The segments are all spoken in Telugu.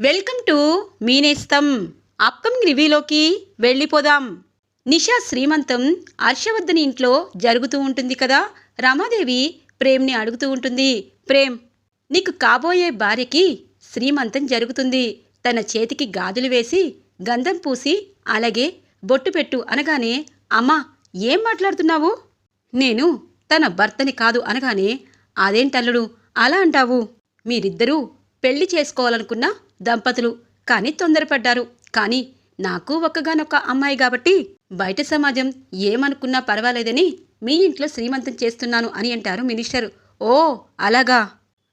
Welcome to Meenestham. అప్కమింగ్ రివ్యూలోకి వెళ్ళిపోదాం. నిషా శ్రీమంతం హర్షవర్ధన్ ఇంట్లో జరుగుతూ ఉంటుంది కదా. రమాదేవి ప్రేమ్ని అడుగుతూ ఉంటుంది, ప్రేమ్, నీకు కాబోయే భార్యకి శ్రీమంతం జరుగుతుంది. తన చేతికి గాజులు వేసి గంధం పూసి అలాగే బొట్టు పెట్టు అనగానే, అమ్మా ఏం మాట్లాడుతున్నావు? నేను తన భర్తని కాదు అనగానే, అదేంటల్లుడు అలా అంటావు? మీరిద్దరూ పెళ్లి చేసుకోవాలనుకున్న దంపతులు, కానీ తొందరపడ్డారు. కానీ నాకు ఒక్కగానొక్క అమ్మాయి కాబట్టి బయట సమాజం ఏమనుకున్నా పర్వాలేదని మీ ఇంట్లో శ్రీమంతం చేస్తున్నాను అని అంటారు మినిస్టర్. ఓ అలాగా,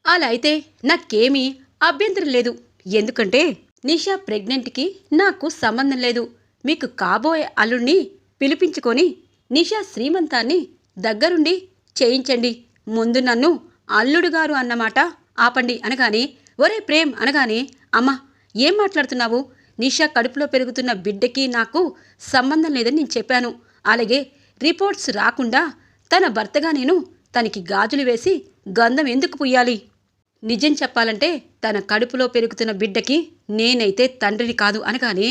అలా అయితే నాకేమీ అభ్యంతరం లేదు. ఎందుకంటే నిషా ప్రెగ్నెంట్కి నాకు సంబంధం లేదు. మీకు కాబోయే అల్లుడిని పిలిపించుకొని నిషా శ్రీమంతాన్ని దగ్గరుండి చేయించండి. ముందు నన్ను అల్లుడు గారు అన్నమాట ఆపండి అనగానే, ఒరే ప్రేమ్ అనగానే, అమ్మా ఏం మాట్లాడుతున్నావు? నిషా కడుపులో పెరుగుతున్న బిడ్డకి నాకు సంబంధం లేదని నేను చెప్పాను. అలాగే రిపోర్ట్స్ రాకుండా తన భర్తగా నేను తనకి గాజులు వేసి గంధం ఎందుకు పుయ్యాలి? నిజం చెప్పాలంటే తన కడుపులో పెరుగుతున్న బిడ్డకి నేనైతే తండ్రిని కాదు అనగానే,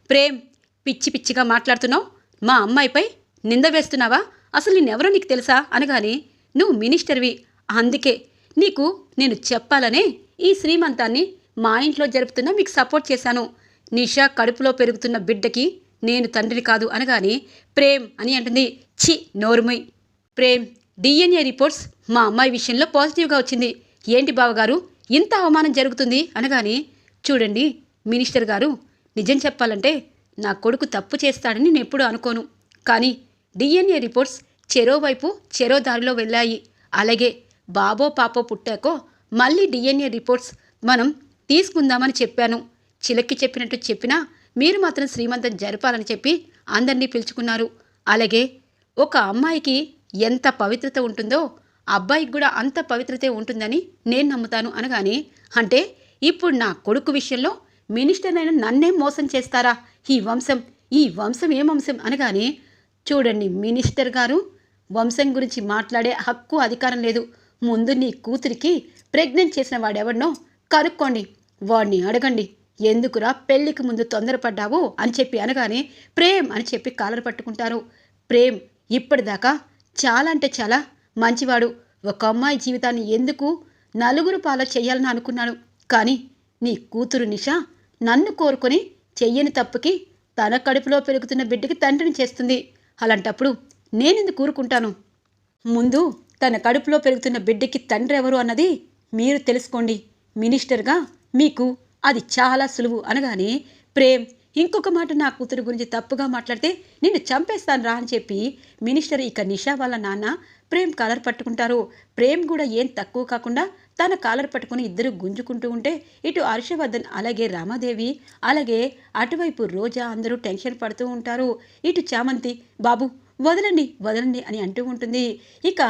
ప్రేమ్ పిచ్చి పిచ్చిగా మాట్లాడుతున్నావు, మా అమ్మాయిపై నింద వేస్తున్నావా? అసలు నేనెవరో నీకు తెలుసా అనగానే, నువ్వు మినిస్టర్వి, అందుకే నీకు నేను చెప్పాలనే ఈ శ్రీమంతాన్ని మా ఇంట్లో జరుపుతున్నా మీకు సపోర్ట్ చేశాను. నిషా కడుపులో పెరుగుతున్న బిడ్డకి నేను తండ్రి కాదు అనగానే, ప్రేమ్ అని అంటుంది, ఛీ నోరుమై. ప్రేమ్, డిఎన్ఏ రిపోర్ట్స్ మా అమ్మాయి విషయంలో పాజిటివ్గా వచ్చింది. ఏంటి బావగారు ఇంత అవమానం జరుగుతుంది అనగానే, చూడండి మినిస్టర్ గారు, నిజం చెప్పాలంటే నా కొడుకు తప్పు చేస్తాడని నేను ఎప్పుడూ అనుకోను. కానీ డిఎన్ఏ రిపోర్ట్స్ చెరోవైపు చెరో దారిలో వెళ్ళాయి. అలాగే బాబో పాపో పుట్టాకో మళ్ళీ డిఎన్ఏ రిపోర్ట్స్ మనం తీసుకుందామని చెప్పాను. చిలక్కి చెప్పినట్టు చెప్పినా మీరు మాత్రం శ్రీమంతం జరపాలని చెప్పి అందరినీ పిలుచుకున్నారు. అలాగే ఒక అమ్మాయికి ఎంత పవిత్రత ఉంటుందో అబ్బాయికి కూడా అంత పవిత్రతే ఉంటుందని నేను నమ్ముతాను అనగానే, అంటే ఇప్పుడు నా కొడుకు విషయంలో మినిస్టర్నైనా నన్నేం మోసం చేస్తారా? ఈ వంశం ఏం వంశం అనగానే, చూడండి మినిస్టర్ గారు, వంశం గురించి మాట్లాడే హక్కు అధికారం లేదు. ముందు నీ కూతురికి ప్రెగ్నెంట్ చేసిన వాడెవడనో కనుక్కోండి, వాడిని అడగండి, ఎందుకురా పెళ్లికి ముందు తొందరపడ్డావు అని చెప్పి అనగానే, ప్రేమ్ అని చెప్పి కాలర్ పట్టుకుంటారు. ప్రేమ్ ఇప్పటిదాకా చాలా అంటే చాలా మంచివాడు. ఒక అమ్మాయి జీవితాన్ని ఎందుకు నలుగురు పాల చెయ్యాలని అనుకున్నాడు. కానీ నీ కూతురు నిషా నన్ను కోరుకొని చెయ్యని తప్పుకి తన కడుపులో పెరుగుతున్న బిడ్డకి తండ్రిని చేస్తుంది. అలాంటప్పుడు నేనెందుకు కూరుకుంటాను? ముందు తన కడుపులో పెరుగుతున్న బిడ్డకి తండ్రి ఎవరు అన్నది మీరు తెలుసుకోండి. మినిస్టర్గా మీకు అది చాలా సులువు అనగానే, ప్రేమ్ ఇంకొక మాట నా కూతురు గురించి తప్పుగా మాట్లాడితే నిన్ను చంపేస్తాను రా అని చెప్పి మినిస్టర్ ఇక నిషా వాళ్ళ నాన్న ప్రేమ్ కాలర్ పట్టుకుంటారు. ప్రేమ్ కూడా ఏం తక్కువ కాకుండా తన కాలర్ పట్టుకుని ఇద్దరు గుంజుకుంటూ ఉంటే ఇటు హర్షవర్ధన్ అలాగే రామాదేవి అలాగే అటువైపు రోజా అందరూ టెన్షన్ పడుతూ ఉంటారు. ఇటు చామంతి, బాబు వదలండి వదలండి అని అంటూ ఉంటుంది. ఇక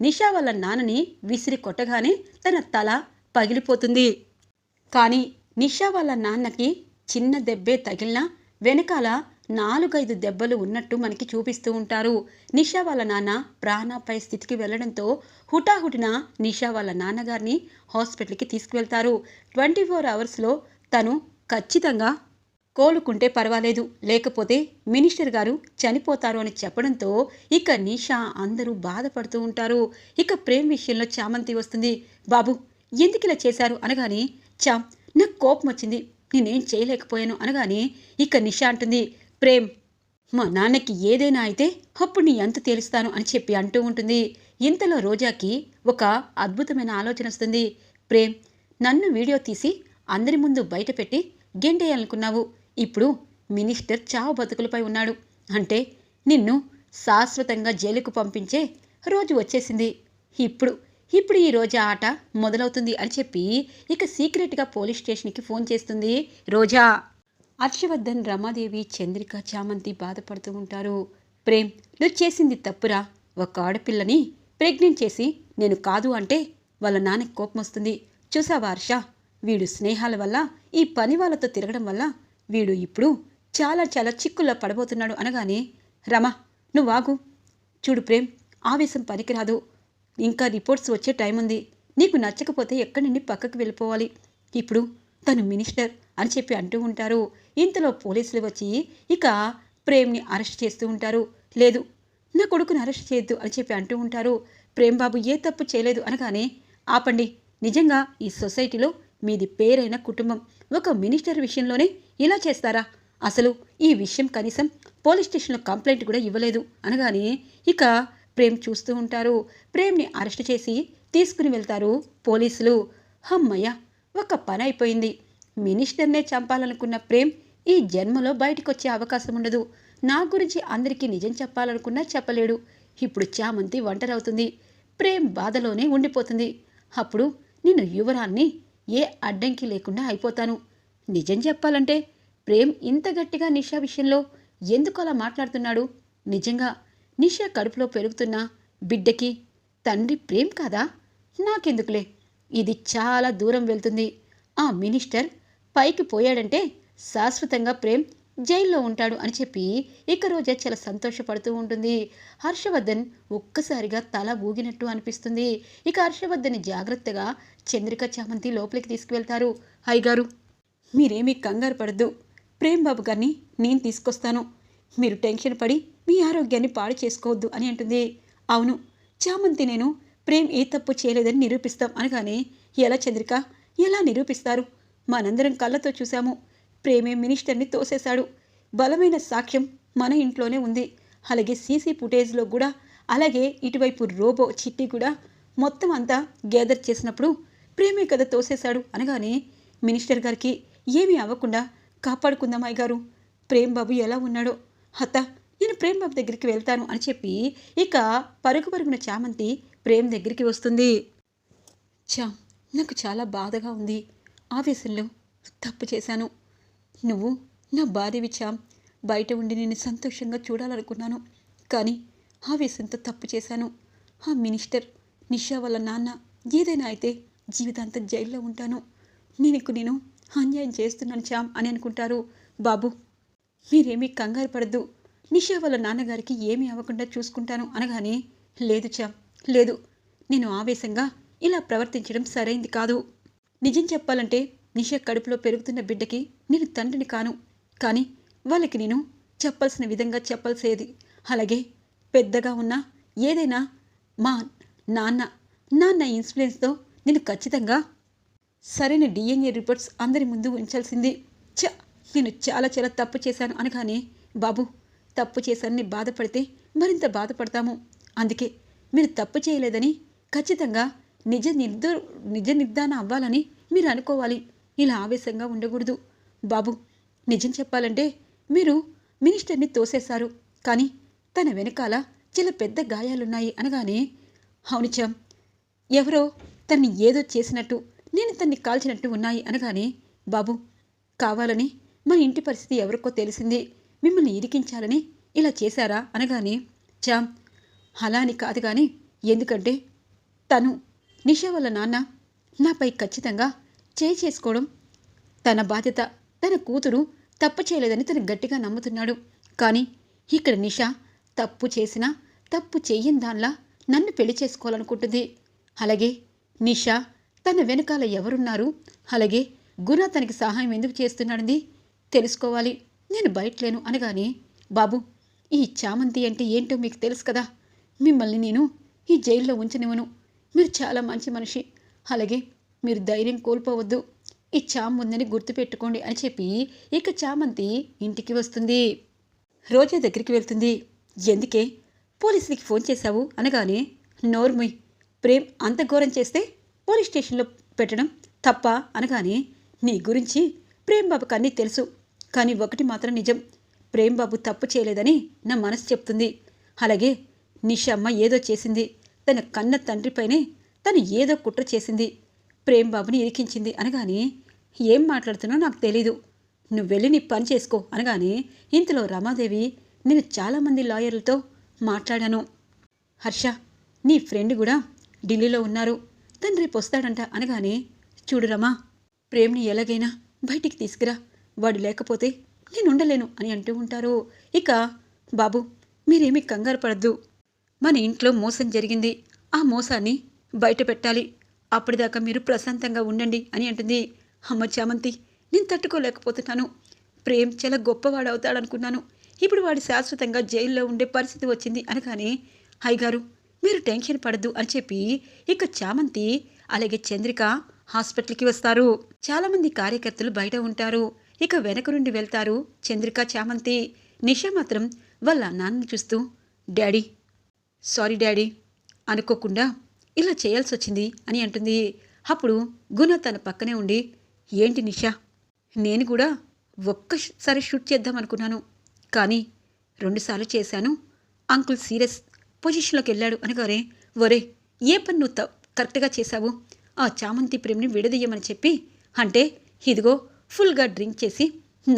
నిషా వాళ్ళ నాన్నని విసిరి కొట్టగానే తన తల పగిలిపోతుంది. కానీ నిషా వాళ్ళ నాన్నకి చిన్న దెబ్బే తగిలినా వెనకాల 4-5 దెబ్బలు ఉన్నట్టు మనకి చూపిస్తూ ఉంటారు. నిషా వాళ్ళ నాన్న ప్రాణాపాయ స్థితికి వెళ్లడంతో హుటాహుటిన నిషా వాళ్ళ నాన్నగారిని హాస్పిటల్కి తీసుకువెళ్తారు. 24 అవర్స్లో తను ఖచ్చితంగా కోలుకుంటే పర్వాలేదు, లేకపోతే మినిస్టర్ గారు చనిపోతారు అని చెప్పడంతో ఇక నిషా అందరూ బాధపడుతూ ఉంటారు. ఇక ప్రేమ్ విషయంలో చామంతి వస్తుంది. బాబు ఎందుకు ఇలా చేశారు అనగానే, చామ్ నాకు కోపం వచ్చింది, నేనేం చేయలేకపోయాను అనగానే ఇక నిషా అంటుంది, ప్రేమ్ మా నాన్నకి ఏదైనా అయితే అప్పుడు నీ అంత తేలుస్తాను అని చెప్పి అంటూ ఉంటుంది. ఇంతలో రోజాకి ఒక అద్భుతమైన ఆలోచన వస్తుంది. ప్రేమ్, నన్ను వీడియో తీసి అందరి ముందు బయట పెట్టి గెంటేయాలనుకున్నావు. ఇప్పుడు మినిస్టర్ చావు బతుకులపై ఉన్నాడు. అంటే నిన్ను శాశ్వతంగా జైలుకు పంపించే రోజు వచ్చేసింది. ఇప్పుడు ఈ రోజా ఆట మొదలవుతుంది అని చెప్పి ఇక సీక్రెట్గా పోలీస్ స్టేషన్కి ఫోన్ చేస్తుంది రోజా. హర్షవర్ధన్, రమాదేవి, చంద్రిక, చామంతి బాధపడుతూ ఉంటారు. ప్రేమ్, నువ్వు చేసింది తప్పురా. ఒక ఆడపిల్లని ప్రెగ్నెంట్ చేసి నేను కాదు అంటే వాళ్ళ నాన్నకి కోపం వస్తుంది. చూసావా హర్ష, వీడు స్నేహాల వల్ల ఈ పని వాళ్ళతో తిరగడం వల్ల వీడు ఇప్పుడు చాలా చాలా చిక్కుల్లో పడబోతున్నాడు అనగానే, రమా నువ్వాగు. చూడు ప్రేమ్, ఆవేశం పనికిరాదు. ఇంకా రిపోర్ట్స్ వచ్చే టైం ఉంది. నీకు నచ్చకపోతే ఎక్కడి నుండి పక్కకు వెళ్ళిపోవాలి. ఇప్పుడు తను మినిస్టర్, అని చెప్పి అంటూ ఉంటారు. ఇంతలో పోలీసులు వచ్చి ఇక ప్రేమ్ని అరెస్ట్ చేస్తూ ఉంటారు. లేదు, నా కొడుకుని అరెస్ట్ చేయొద్దు అని చెప్పి అంటూ ఉంటారు. ప్రేమ్ బాబు ఏ తప్పు చేయలేదు అనగానే, ఆపండి, నిజంగా ఈ సొసైటీలో మీది పేరైన కుటుంబం ఒక మినిస్టర్ విషయంలోనే ఇలా చేస్తారా? అసలు ఈ విషయం కనీసం పోలీస్ స్టేషన్లో కంప్లైంట్ కూడా ఇవ్వలేదు అనగానే ఇక ప్రేమ్ చూస్తూ ఉంటారు. ప్రేమ్ని అరెస్ట్ చేసి తీసుకుని వెళ్తారు పోలీసులు. అమ్మయ్య, ఒక పని అయిపోయింది. మినిస్టర్నే చంపాలనుకున్న ప్రేమ్ ఈ జన్మలో బయటకు వచ్చే అవకాశం ఉండదు. నా గురించి అందరికీ నిజం చెప్పాలనుకున్నా చెప్పలేడు. ఇప్పుడు చామంతి ఒంటరవుతుంది. ప్రేమ్ బాధలోనే ఉండిపోతుంది. అప్పుడు నేను యువరాన్ని ఏ అడ్డంకి లేకుండా అయిపోతాను. నిజం చెప్పాలంటే ప్రేమ్ ఇంత గట్టిగా నిషా విషయంలో ఎందుకు అలా మాట్లాడుతున్నాడు? నిజంగా నిషా కడుపులో పెరుగుతున్న బిడ్డకి తండ్రి ప్రేమ్ కాదా? నాకెందుకులే, ఇది చాలా దూరం వెళ్తుంది. ఆ మినిస్టర్ పైకి పోయాడంటే శాశ్వతంగా ప్రేమ్ జైల్లో ఉంటాడు అని చెప్పి ఇక రోజా చాలా సంతోషపడుతూ ఉంటుంది. హర్షవర్ధన్ ఒక్కసారిగా తల ఊగినట్టు అనిపిస్తుంది. ఇక హర్షవర్ధన్ని జాగ్రత్తగా చంద్రిక చామంతి లోపలికి తీసుకువెళ్తారు. అయ్యగారు, మీరేమీ కంగారు పడద్దు. ప్రేమ్ బాబు గారిని నేను తీసుకొస్తాను. మీరు టెన్షన్ పడి మీ ఆరోగ్యాన్ని పాడు చేసుకోవద్దు అని అంటుంది. అవును, చామంతి నేను ప్రేమ్ ఏ తప్పు చేయలేదని నిరూపిస్తాం అనగానే, ఎలా చంద్రిక, ఎలా నిరూపిస్తారు? మనందరం కళ్ళతో చూశాము. ప్రేమే మినిస్టర్ని తోసేశాడు. బలమైన సాక్ష్యం మన ఇంట్లోనే ఉంది. అలాగే సీసీ ఫుటేజ్లో కూడా, అలాగే ఇటువైపు రోబో చిట్టి కూడా మొత్తం అంతా గ్యాదర్ చేసినప్పుడు ప్రేమే కదా తోసేశాడు అనగానే, మినిస్టర్ గారికి ఏమీ అవ్వకుండా కాపాడుకుందాం అయ్యగారు. ప్రేమ్ బాబు ఎలా ఉన్నాడో. అత్త, నేను ప్రేమ్ బాబు దగ్గరికి వెళ్తాను అని చెప్పి ఇక పరుగు పరుగున చామంతి ప్రేమ్ దగ్గరికి వస్తుంది. నాకు చాలా బాధగా ఉంది. ఆవేశంలో తప్పు చేశాను. నువ్వు నా భార్యవి చామ్. బయట ఉండి నేను సంతోషంగా చూడాలనుకున్నాను, కానీ ఆవేశంతో తప్పు చేశాను. ఆ మినిస్టర్ నిషా వాళ్ళ నాన్న ఏదైనా అయితే జీవితాంతం జైల్లో ఉంటాను. నేను అన్యాయం చేస్తున్నాను చామ్ అని అనుకుంటారు. బాబు, మీరేమీ కంగారు పడద్దు. నిషా వాళ్ళ నాన్నగారికి ఏమీ అవ్వకుండా చూసుకుంటాను అనగానే, లేదు చామ్, లేదు, నేను ఆవేశంగా ఇలా ప్రవర్తించడం సరైంది కాదు. నిజం చెప్పాలంటే నిషా కడుపులో పెరుగుతున్న బిడ్డకి నేను తండ్రిని కాను, కానీ వాళ్ళకి నేను చెప్పాల్సిన విధంగా చెప్పాల్సేది. అలాగే పెద్దగా ఉన్న ఏదైనా మా నాన్న ఇన్ఫ్లుయెన్స్తో నేను ఖచ్చితంగా సరైన డిఎన్ఏ రిపోర్ట్స్ అందరి ముందు ఉంచాల్సింది. నేను చాలా చాలా తప్పు చేశాను అనగానే, బాబు, తప్పు చేశానని బాధపడితే మరింత బాధపడతాము. అందుకే మీరు తప్పు చేయలేదని ఖచ్చితంగా నిజ నిర్ధారణ అవ్వాలని మీరు అనుకోవాలి. ఇలా ఆవేశంగా ఉండకూడదు. బాబు, నిజం చెప్పాలంటే మీరు మినిస్టర్ని తోసేశారు, కానీ తన వెనకాల చాలా పెద్ద గాయాలున్నాయి అనగానే, అవును చామ్, ఎవరో తన్ని ఏదో చేసినట్టు, నేను తన్ని కాల్చినట్టు ఉన్నాయి అనగానే, బాబు, కావాలని మన ఇంటి పరిస్థితి ఎవరికో తెలిసింది, మిమ్మల్ని ఇరికించాలని ఇలా చేశారా అనగానే, చామ్, అలా అని కాదు కానీ, ఎందుకంటే తను నిషా వాళ్ళ నాన్న నాపై ఖచ్చితంగా చేసుకోవడం తన బాధ్యత. తన కూతురు తప్పు చేయలేదని తను గట్టిగా నమ్ముతున్నాడు. కానీ ఇక్కడ నిషా తప్పు చేసినా తప్పు చెయ్యని దానిలా నన్ను పెళ్లి చేసుకోవాలనుకుంటుంది. అలాగే నిషా తన వెనకాల ఎవరున్నారు, అలాగే గుణ తనకి సహాయం ఎందుకు చేస్తున్నాడని తెలుసుకోవాలి. నేను బయటలేను అనగానే, బాబు, ఈ చామంతి అంటే ఏంటో మీకు తెలుసు కదా. మిమ్మల్ని నేను ఈ జైల్లో ఉంచనివ్వను. మీరు చాలా మంచి మనిషి. అలాగే మీరు ధైర్యం కోల్పోవద్దు. ఈ చామ్ ఉందని గుర్తుపెట్టుకోండి అని చెప్పి ఇక చామంతి ఇంటికి వస్తుంది. రోజా దగ్గరికి వెళ్తుంది. ఎందుకే పోలీసులకి ఫోన్ చేశావు అనగానే, నోర్ముయ్, ప్రేమ్ అంత ఘోరం చేస్తే పోలీస్ స్టేషన్లో పెట్టడం తప్ప అనగానే, నీ గురించి ప్రేమ్ బాబుకి అన్నీ తెలుసు, కానీ ఒకటి మాత్రం నిజం, ప్రేమ్ బాబు తప్పు చేయలేదని నా మనసు చెప్తుంది. అలాగే నిషమ్మ ఏదో చేసింది, తన కన్న తండ్రిపైనే తను ఏదో కుట్ర చేసింది, ప్రేమ్ బాబుని ఇరికించింది అనగానే, ఏం మాట్లాడుతున్నా నాకు తెలీదు, నువ్వు వెళ్ళి నీ పని చేసుకో అనగానే, ఇంతలో రమాదేవి, నేను చాలామంది లాయర్లతో మాట్లాడాను హర్ష, నీ ఫ్రెండ్ కూడా ఢిల్లీలో ఉన్నారు, తను రేపు వస్తాడంట అనగానే, చూడు రమా, ప్రేమ్ని ఎలాగైనా బయటికి తీసుకురా, వాడు లేకపోతే నేను ఉండలేను అని అంటూ ఉంటారు. ఇక బాబు, మీరేమీ కంగారు పడద్దు. మన ఇంట్లో మోసం జరిగింది, ఆ మోసాన్ని బయట పెట్టాలి, అప్పటిదాకా మీరు ప్రశాంతంగా ఉండండి అని అంటుంది. అమ్మ చామంతి, నేను నేను తట్టుకోలేకపోతున్నాను. ప్రేమ్ చాలా గొప్పవాడవుతాడనుకున్నాను. ఇప్పుడు వాడు శాశ్వతంగా జైల్లో ఉండే పరిస్థితి వచ్చింది అనగానే, అయ్యగారు మీరు టెన్షన్ పడద్దు అని చెప్పి ఇక చామంతి అలాగే చంద్రిక హాస్పిటల్కి వస్తారు. చాలామంది కార్యకర్తలు బయట ఉంటారు. ఇక వెనక నుండి వెళ్తారు చంద్రిక, చామంతి. నిషా మాత్రం వాళ్ళ నాన్నని చూస్తూ, డాడీ సారీ డాడీ, అనుకోకుండా ఇలా చేయాల్సి వచ్చింది అని అంటుంది. అప్పుడు గుణ తన పక్కనే ఉండి, ఏంటి నిషా, నేను కూడా ఒక్కసారి షూట్ చేద్దాం అనుకున్నాను, కానీ 2 సార్లు చేశాను. అంకుల్ సీరియస్ పొజిషన్లోకి వెళ్ళాడు అనగానే, ఒరే ఏ పని నువ్వు కరెక్ట్గా చేశావు? ఆ చామంతి ప్రేమ్ని విడదీయమని చెప్పి, అంటే ఇదిగో ఫుల్గా డ్రింక్ చేసి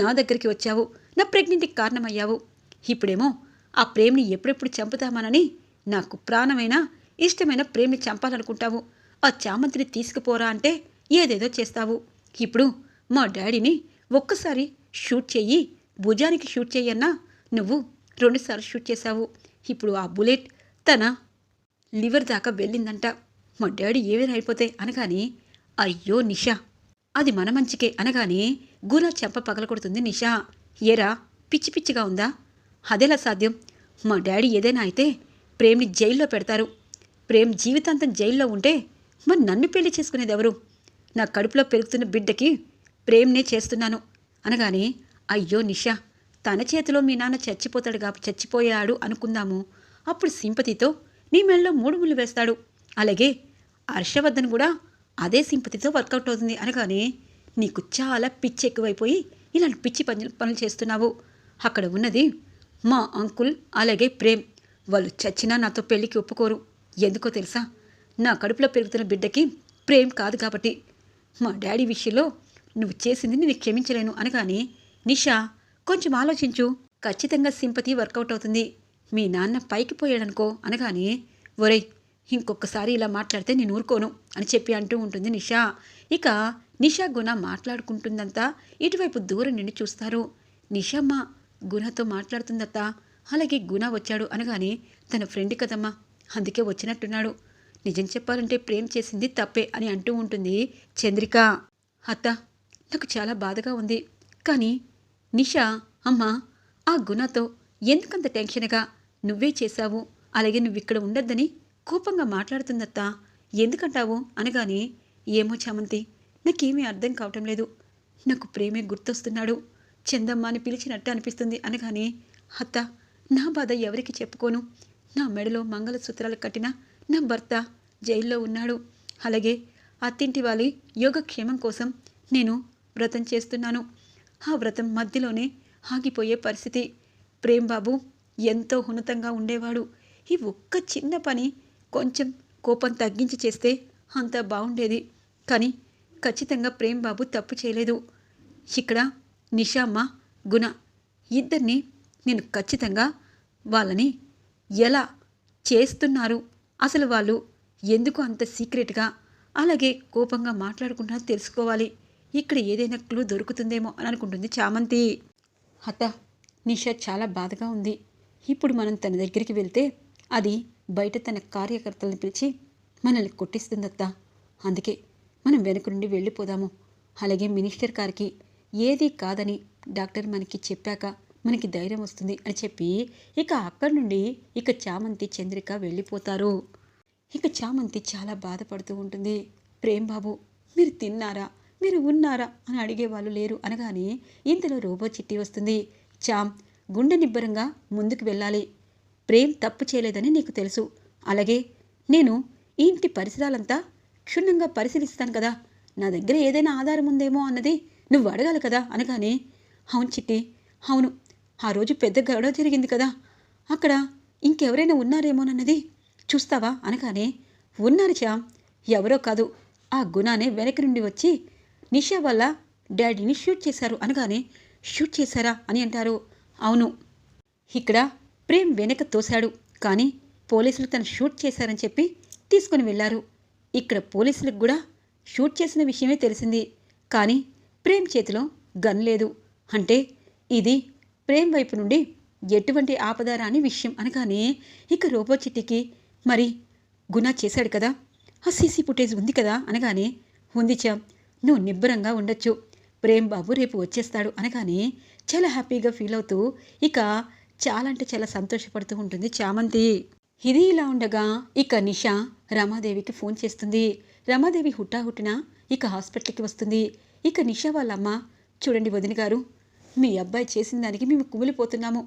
నా దగ్గరికి వచ్చావు, నా ప్రెగ్నెంట్కి కారణమయ్యావు. ఇప్పుడేమో ఆ ప్రేమ్ని ఎప్పుడెప్పుడు చంపుతామనని నాకు ప్రాణమైన ఇష్టమైన ప్రేమ్ని చంపాలనుకుంటావు. ఆ చామంతిని తీసుకుపోరా అంటే ఏదేదో చేస్తావు. ఇప్పుడు మా డాడీని ఒక్కసారి షూట్ చెయ్యి, భుజానికి షూట్ చెయ్యన్నా నువ్వు 2 సార్లు షూట్ చేశావు. ఇప్పుడు ఆ బుల్లెట్ తన లివర్ దాకా వెళ్ళిందంట. మా డాడీ ఏమైనా అయిపోతే అనగానే, అయ్యో నిషా, అది మన మంచికే అనగానే గుణ చెంప పగలకొడుతుంది నిషా. ఏరా పిచ్చి పిచ్చిగా ఉందా? అదెలా సాధ్యం? మా డాడీ ఏదైనా అయితే ప్రేమ్ని జైల్లో పెడతారు. ప్రేమ్ జీవితాంతం జైల్లో ఉంటే మరి నన్ను పెళ్లి చేసుకునేది ఎవరు? నా కడుపులో పెరుగుతున్న బిడ్డకి ప్రేమ్నే చేస్తున్నాను అనగానే, అయ్యో నిషా, తన చేతిలో మీ నాన్న చచ్చిపోయాడు అనుకుందాము. అప్పుడు సింపతితో నీ మెళ్ళలో 3 ముళ్ళు వేస్తాడు. అలాగే హర్షవర్ధన్ కూడా అదే సింపతితో వర్కౌట్ అవుతుంది అనగానే, నీకు చాలా పిచ్చి ఎక్కువైపోయి ఇలాంటి పిచ్చి పనులు చేస్తున్నావు. అక్కడ ఉన్నది మా అంకుల్ అలాగే ప్రేమ్. వాళ్ళు చచ్చినా నాతో పెళ్లికి ఒప్పుకోరు. ఎందుకో తెలుసా? నా కడుపులో పెరుగుతున్న బిడ్డకి ప్రేమ్ కాదు కాబట్టి. మా డాడీ విషయంలో నువ్వు చేసింది నేను క్షమించలేను అనగానే, నిషా కొంచెం ఆలోచించు, ఖచ్చితంగా సింపతి వర్కౌట్ అవుతుంది. మీ నాన్న పైకి పోయాడనుకో అనగానే, ఒరేయ్ ఇంకొకసారి ఇలా మాట్లాడితే నేను ఊరుకోను అని చెప్పి అంటూ ఉంటుంది నిషా. ఇక నిషా గుణ మాట్లాడుకుంటుందంతా ఇటువైపు దూరం నుండి చూస్తారు. నిషామ్మ గుణతో మాట్లాడుతుందత్తా, అలాగే గుణ వచ్చాడు అనగానే, తన ఫ్రెండ్ కదమ్మా, అందుకే వచ్చినట్టున్నాడు. నిజం చెప్పాలంటే ప్రేమ్ చేసింది తప్పే అని అంటూ ఉంటుంది చంద్రిక. అత్త నాకు చాలా బాధగా ఉంది, కానీ నిషా అమ్మ ఆ గుణతో ఎందుకంత టెన్షన్గా నువ్వే చేశావు, అలాగే నువ్విక్కడ ఉండొద్దని కోపంగా మాట్లాడుతుందత్తా, ఎందుకంటావు అనగానే, ఏమో చామంతి, నాకేమీ అర్థం కావటం లేదు. నాకు ప్రేమే గుర్తొస్తున్నాడు, చందమ్మ అని పిలిచినట్టు అనిపిస్తుంది అనగానే, అత్త నా బాధ ఎవరికి చెప్పుకోను. నా మెడలో మంగళసూత్రాలు కట్టిన నా భర్త జైల్లో ఉన్నాడు. అలాగే అత్తింటి వాళ్ళ యోగక్షేమం కోసం నేను వ్రతం చేస్తున్నాను. ఆ వ్రతం మధ్యలోనే ఆగిపోయే పరిస్థితి. ప్రేమ్ బాబు ఎంతో ఉన్నతంగా ఉండేవాడు. ఈ ఒక్క చిన్న పని కొంచెం కోపం తగ్గించి చేస్తే అంతా బాగుండేది. కానీ ఖచ్చితంగా ప్రేమ్ బాబు తప్పు చేయలేదు. ఇక్కడ నిషామ్మ గుణ ఇద్దరిని నేను ఖచ్చితంగా వాళ్ళని ఎలా చేస్తున్నారు, అసలు వాళ్ళు ఎందుకు అంత సీక్రెట్గా అలాగే కోపంగా మాట్లాడుకుంటున్నా తెలుసుకోవాలి. ఇక్కడ ఏదైనా క్లూ దొరుకుతుందేమో అని అనుకుంటుంది చామంతి. అత్త నిషా చాలా బాధగా ఉంది. ఇప్పుడు మనం తన దగ్గరికి వెళ్తే అది బయట తన కార్యకర్తలను పిలిచి మనల్ని కొట్టిస్తుందత్తా. అందుకే మనం వెనక నుండి వెళ్ళిపోదాము. అలాగే మినిస్టర్ గారికి ఏదీ కాదని డాక్టర్ మనకి చెప్పాక మనకి ధైర్యం వస్తుంది అని చెప్పి ఇక అక్కడి నుండి ఇక చామంతి చంద్రిక వెళ్ళిపోతారు. ఇక చామంతి చాలా బాధపడుతూ ఉంటుంది. ప్రేమ్ బాబు మీరు తిన్నారా, మీరు ఉన్నారా అని అడిగేవాళ్ళు లేరు అనగానే ఇంతలో రోబో చిట్టి వస్తుంది. చామ్ గుండె నిబ్బరంగా ముందుకు వెళ్ళాలి. ప్రేమ్ తప్పు చేయలేదని నీకు తెలుసు. అలాగే నేను ఈ ఇంటి పరిసరాలంతా క్షుణ్ణంగా పరిశీలిస్తాను కదా, నా దగ్గర ఏదైనా ఆధారం ఉందేమో అన్నది నువ్వు అడగాలి కదా అనగానే, అవును చిట్టి అవును, ఆ రోజు పెద్ద గొడవ జరిగింది కదా, అక్కడ ఇంకెవరైనా ఉన్నారేమోనన్నది చూస్తావా అనగానే, ఉన్నారు చామ్, ఎవరో కాదు ఆ గుణానే వెనక నుండి వచ్చి నిషా వాళ్ళ డాడీని షూట్ చేశారు అనగానే, షూట్ చేశారా అని అంటారు. అవును, ఇక్కడ ప్రేమ్ వెనక తోశాడు, కానీ పోలీసులు తను షూట్ చేశారని చెప్పి తీసుకుని వెళ్ళారు. ఇక్కడ పోలీసులకు కూడా షూట్ చేసిన విషయమే తెలిసింది, కానీ ప్రేమ్ చేతిలో గన్ లేదు. అంటే ఇది ప్రేమ్ వైపు నుండి ఎటువంటి ఆపద రాని విషయం అనగానే ఇక రోబో చిట్టికి, మరి గుణ చేశాడు కదా, ఆ సీసీ ఫుటేజ్ ఉంది కదా అనగానే, ఉంది చామ్, నువ్వు నిబ్బరంగా ఉండొచ్చు. ప్రేమ్ బాబు రేపు వచ్చేస్తాడు అనగానే చాలా హ్యాపీగా ఫీల్ అవుతూ ఇక చాలా అంటే చాలా సంతోషపడుతూ ఉంటుంది చామంతి. ఇది ఇలా ఉండగా ఇక నిషా రమాదేవికి ఫోన్ చేస్తుంది. రమాదేవి హుటాహుటిన ఇక హాస్పిటల్కి వస్తుంది. ఇక నిషా వాళ్ళమ్మ, చూడండి వదిన గారు, మీ అబ్బాయి చేసిన దానికి మేము కుమిలిపోతున్నాము.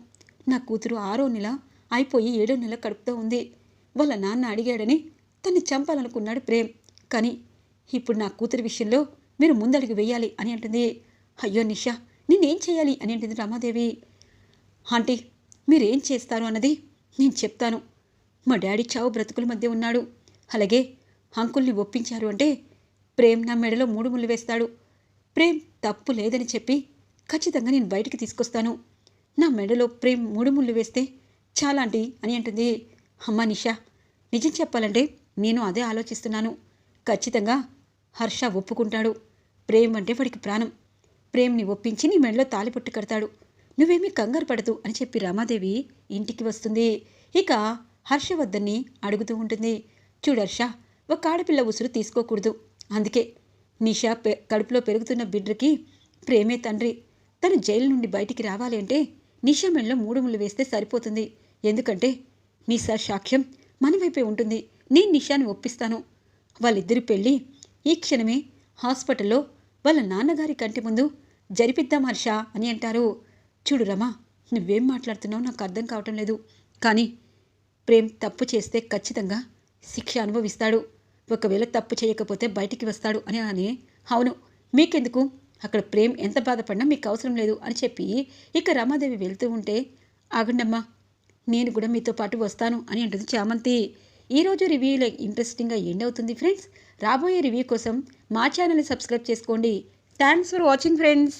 నా కూతురు 6వ నెల అయిపోయి 7వ నెల కడుపుతో ఉంది. వాళ్ళ నాన్న అడిగాడని తన్ని చంపాలనుకున్నాడు ప్రేమ్. కానీ ఇప్పుడు నా కూతురి విషయంలో మీరు ముందడుగు వేయాలి అని అంటుంది. అయ్యో నిషా, నేనేం చేయాలి అని అంటుంది రమాదేవి. ఆంటీ, మీరేం చేస్తారు అన్నది నేను చెప్తాను. మా డాడీ చావు బ్రతుకుల మధ్య ఉన్నాడు. అలాగే అంకుల్ని ఒప్పించారు అంటే ప్రేమ్ నా మెడలో 3 ముళ్ళు వేస్తాడు. ప్రేమ్ తప్పు లేదని చెప్పి ఖచ్చితంగా నేను బయటికి తీసుకొస్తాను. నా మెడలో ప్రేమ్ 3 ముళ్ళు వేస్తే చాలాంటి అని అంటుంది. అమ్మా నిషా, నిజం చెప్పాలంటే నేను అదే ఆలోచిస్తున్నాను. ఖచ్చితంగా హర్ష ఒప్పుకుంటాడు. ప్రేమ్ అంటే వాడికి ప్రాణం. ప్రేమ్ని ఒప్పించి నీ మెడలో తాలిపొట్టు కడతాడు. నువ్వేమీ కంగారు పడదు అని చెప్పి రమాదేవి ఇంటికి వస్తుంది. ఇక హర్షవర్ధన్ని అడుగుతూ ఉంటుంది. చూడు హర్ష, ఒక ఆడపిల్ల ఉసురు తీసుకోకూడదు. అందుకే నిషా కడుపులో పెరుగుతున్న బిడ్డకి ప్రేమే తండ్రి. తను జైలు నుండి బయటికి రావాలి అంటే నిషా మెడలో 3 ముళ్ళు వేస్తే సరిపోతుంది. ఎందుకంటే నిషా సాక్ష్యం మన వైపే ఉంటుంది. నేను నిషాని ఒప్పిస్తాను. వాళ్ళిద్దరి పెళ్ళి ఈ క్షణమే హాస్పిటల్లో వాళ్ళ నాన్నగారి కంటి ముందు జరిపిద్దాం హర్ష అని అంటారు. చూడు రమా, నువ్వేం మాట్లాడుతున్నావు నాకు అర్థం కావటం లేదు. కానీ ప్రేమ్ తప్పు చేస్తే ఖచ్చితంగా శిక్ష అనుభవిస్తాడు. ఒకవేళ తప్పు చేయకపోతే బయటికి వస్తాడు అని. అవును, మీకెందుకు, అక్కడ ప్రేమ్ ఎంత బాధపడినా మీకు అవసరం లేదు అని చెప్పి ఇక రమాదేవి వెళ్తూ ఉంటే, ఆగండమ్మా, నేను కూడా మీతో పాటు వస్తాను అని అంటుంది చామంతి. ఈరోజు రివ్యూలో ఇంట్రెస్టింగ్గా ఎండ్ అవుతుంది ఫ్రెండ్స్. రాబోయే రివ్యూ కోసం మా ఛానల్ని సబ్స్క్రైబ్ చేసుకోండి. Thanks for watching friends.